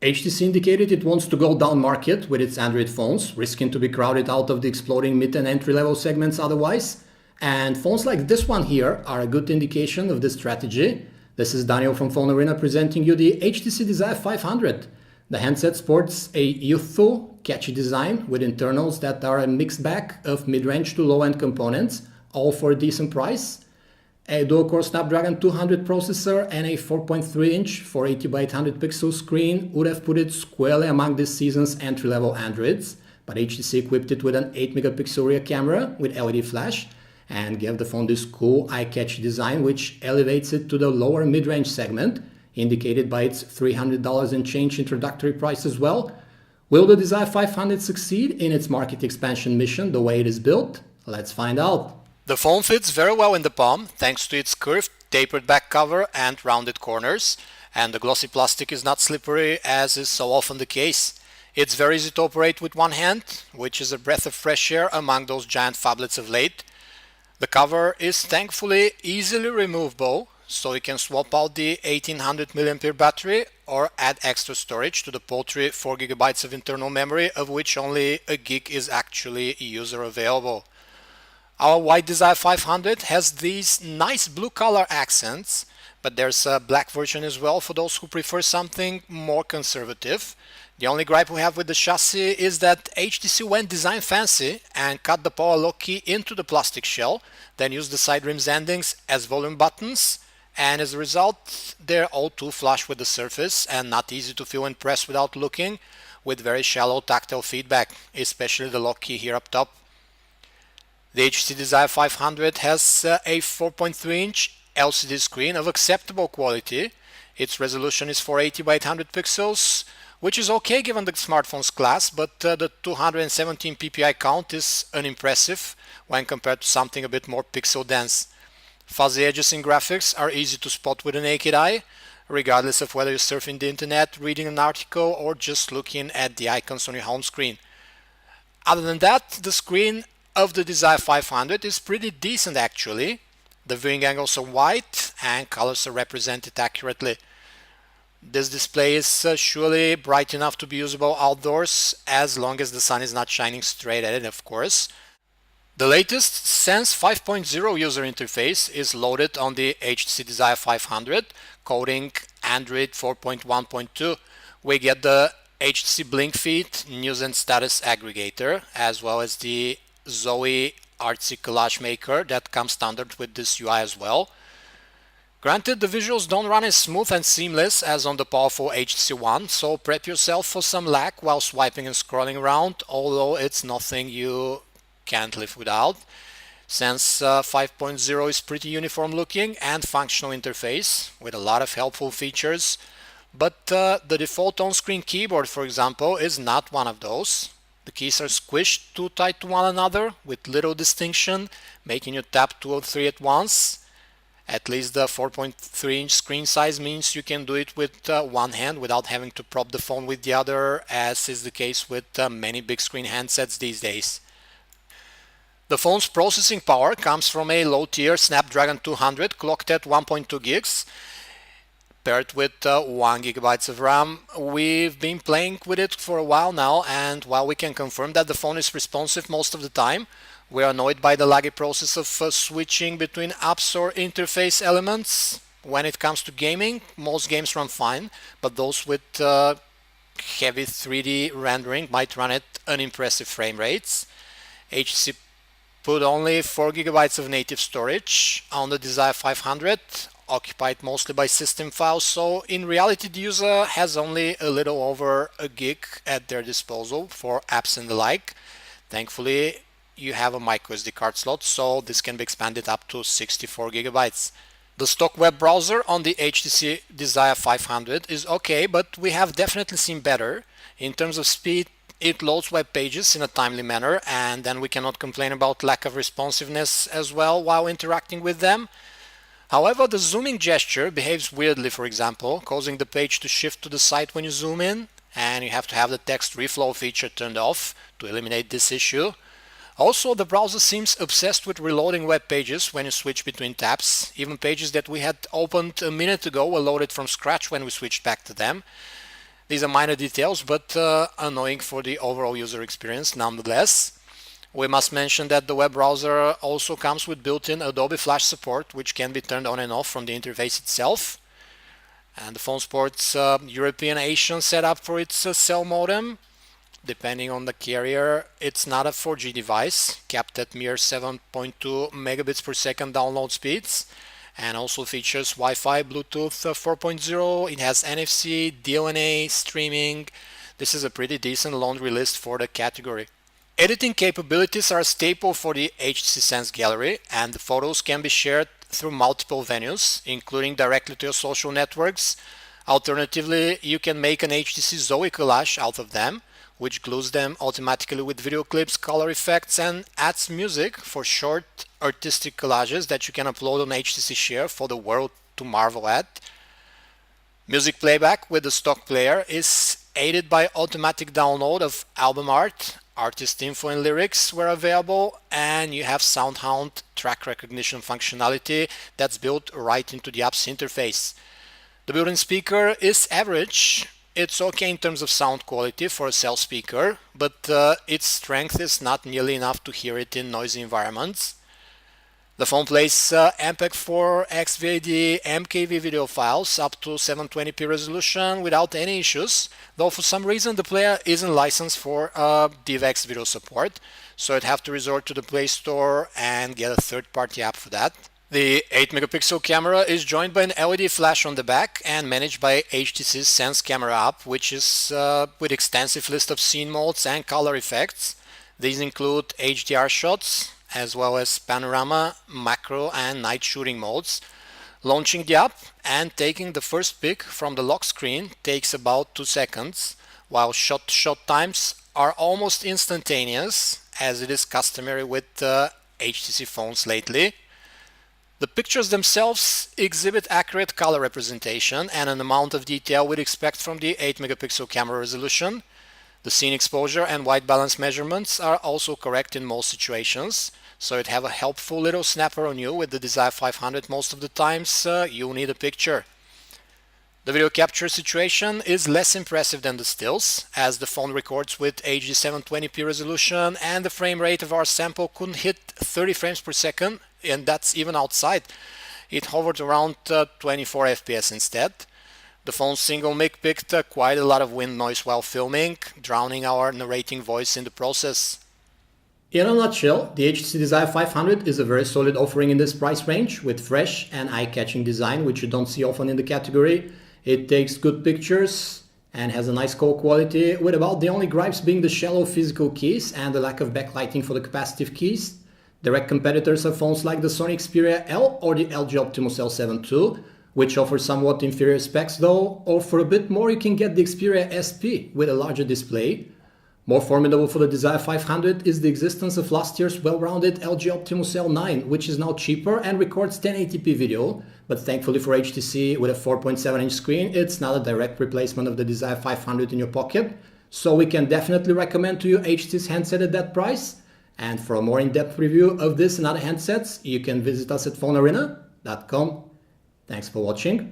HTC indicated it wants to go down market with its Android phones, risking to be crowded out of the exploding mid and entry-level segments otherwise. And phones like this one here are a good indication of this strategy. This is Daniel from Phone Arena presenting you the HTC Desire 500. The handset sports a youthful, catchy design with internals that are a mixed bag of mid-range to low-end components, all for a decent price. A dual-core Snapdragon 200 processor and a 4.3-inch 480 by 800 pixel screen would have put it squarely among this season's entry-level Androids, but HTC equipped it with an 8-megapixel rear camera with LED flash and gave the phone this cool, eye-catchy design which elevates it to the lower mid-range segment, indicated by its $300 and change introductory price as well. Will the Desire 500 succeed in its market expansion mission the way it is built? Let's find out. The phone fits very well in the palm thanks to its curved, tapered back cover and rounded corners, and the glossy plastic is not slippery as is so often the case. It's very easy to operate with one hand, which is a breath of fresh air among those giant phablets of late. The cover is thankfully easily removable, so you can swap out the 1800 mAh battery or add extra storage to the paltry 4 GB of internal memory, of which only a gig is actually user available. Our white Desire 500 has these nice blue color accents, but there's a black version as well for those who prefer something more conservative. The only gripe we have with the chassis is that HTC went design fancy and cut the power lock key into the plastic shell, then used the side rim's endings as volume buttons, and as a result they're all too flush with the surface and not easy to feel and press without looking, with very shallow tactile feedback, especially the lock key here up top. The HTC Desire 500 has a 4.3-inch LCD screen of acceptable quality. Its resolution is 480 by 800 pixels, which is okay given the smartphone's class, but the 217 ppi count is unimpressive when compared to something a bit more pixel dense. Fuzzy edges in graphics are easy to spot with the naked eye, regardless of whether you're surfing the internet, reading an article, or just looking at the icons on your home screen. Other than that, the screen of the Desire 500 is pretty decent actually. The viewing angles are wide and colors are represented accurately. This display is surely bright enough to be usable outdoors, as long as the sun is not shining straight at it, of course. The latest Sense 5.0 user interface is loaded on the HTC Desire 500, coding Android 4.1.2. We get the HTC Blink Feed news and status aggregator, as well as the Zoe artsy collage maker that comes standard with this UI as well. Granted, the visuals don't run as smooth and seamless as on the powerful HTC One, so prep yourself for some lag while swiping and scrolling around, although it's nothing you can't live without. Sense 5.0 is pretty uniform looking and functional interface with a lot of helpful features, but the default on-screen keyboard, for example, is not one of those. The keys are squished too tight to one another with little distinction, making you tap 2 or 3 at once. At least the 4.3-inch screen size means you can do it with one hand without having to prop the phone with the other, as is the case with many big screen handsets these days. The phone's processing power comes from a low-tier Snapdragon 200 clocked at 1.2 gigs. Paired with 1 GB of RAM. We've been playing with it for a while now, and while we can confirm that the phone is responsive most of the time, we are annoyed by the laggy process of switching between apps or interface elements. When it comes to gaming, most games run fine, but those with heavy 3D rendering might run at unimpressive frame rates. HTC put only 4 GB of native storage on the Desire 500, occupied mostly by system files, so in reality the user has only a little over a gig at their disposal for apps and the like. Thankfully you have a microSD card slot, so this can be expanded up to 64 GB. The stock web browser on the HTC Desire 500 is okay, but we have definitely seen better. In terms of speed, it loads web pages in a timely manner, and then we cannot complain about lack of responsiveness as well while interacting with them. However, the zooming gesture behaves weirdly, for example, causing the page to shift to the side when you zoom in, and you have to have the text reflow feature turned off to eliminate this issue. Also, the browser seems obsessed with reloading web pages when you switch between tabs. Even pages that we had opened a minute ago were loaded from scratch when we switched back to them. These are minor details, but annoying for the overall user experience nonetheless. We must mention that the web browser also comes with built-in Adobe Flash support, which can be turned on and off from the interface itself. And the phone sports European Asian setup for its cell modem. Depending on the carrier, it's not a 4G device, capped at mere 7.2 megabits per second download speeds, and also features Wi-Fi, Bluetooth 4.0. It has NFC, DLNA, streaming. This is a pretty decent laundry list for the category. Editing capabilities are a staple for the HTC Sense Gallery, and the photos can be shared through multiple venues, including directly to your social networks. Alternatively, you can make an HTC Zoe collage out of them, which glues them automatically with video clips, color effects, and adds music for short artistic collages that you can upload on HTC Share for the world to marvel at. Music playback with the stock player is aided by automatic download of album art, artist info and lyrics were available, and you have SoundHound track recognition functionality that's built right into the app's interface. The built-in speaker is average. It's okay in terms of sound quality for a cell speaker, but its strength is not nearly enough to hear it in noisy environments. The phone plays MPEG-4 XVAD MKV video files up to 720p resolution without any issues, though for some reason the player isn't licensed for DivX video support, so I'd have to resort to the Play Store and get a third-party app for that. The 8-megapixel camera is joined by an LED flash on the back and managed by HTC's Sense camera app, which is with extensive list of scene modes and color effects. These include HDR shots, as well as panorama, macro, and night shooting modes. Launching the app and taking the first pic from the lock screen takes about 2 seconds, while shot-to-shot times are almost instantaneous, as it is customary with HTC phones lately. The pictures themselves exhibit accurate color representation and an amount of detail we'd expect from the 8-megapixel camera resolution. The scene exposure and white balance measurements are also correct in most situations, so it'd have a helpful little snapper on you with the Desire 500 most of the times you'll need a picture. The video capture situation is less impressive than the stills, as the phone records with HD 720p resolution and the frame rate of our sample couldn't hit 30 frames per second, and that's even outside. It hovered around 24 FPS instead. The phone's single mic picked quite a lot of wind noise while filming, drowning our narrating voice in the process. In a nutshell, the HTC Desire 500 is a very solid offering in this price range with fresh and eye-catching design, which you don't see often in the category. It takes good pictures and has a nice call quality, with about the only gripes being the shallow physical keys and the lack of backlighting for the capacitive keys. Direct competitors are phones like the Sony Xperia L or the LG Optimus L7 II, which offer somewhat inferior specs though, or for a bit more you can get the Xperia SP with a larger display. More formidable for the Desire 500 is the existence of last year's well-rounded LG Optimus L9, which is now cheaper and records 1080p video, but thankfully for HTC, with a 4.7-inch screen, it's not a direct replacement of the Desire 500 in your pocket, so we can definitely recommend to you HTC's handset at that price. And for a more in-depth review of this and other handsets, you can visit us at phonearena.com. Thanks for watching.